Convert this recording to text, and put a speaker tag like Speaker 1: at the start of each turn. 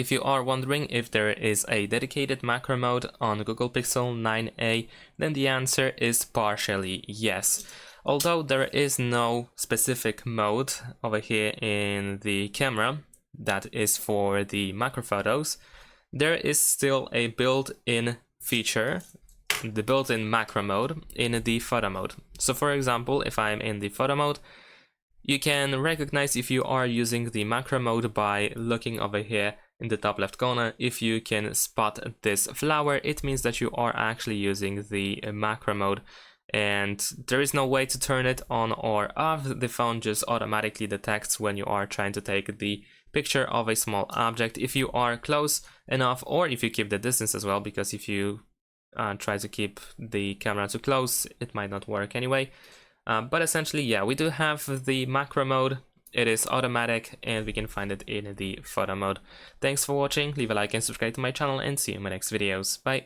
Speaker 1: If you are wondering if there is a dedicated macro mode on Google Pixel 9a, then the answer is partially yes. Although there is no specific mode over here in the camera that is for the macro photos, there is still a built-in feature, the built-in macro mode in the photo mode. So for example, if I'm in the photo mode, you can recognize if you are using the macro mode by looking over here in the top left corner. If you can spot this flower, it means that you are actually using the macro mode, and there is no way to turn it on or off. The phone just automatically detects when you are trying to take the picture of a small object if you are close enough, or if you keep the distance as well, because if you try to keep the camera too close, it might not work anyway. But essentially, yeah, we do have the macro mode. It is automatic, and we can find it in the photo mode. Thanks for watching, leave a like and subscribe to my channel, and see you in my next videos. Bye!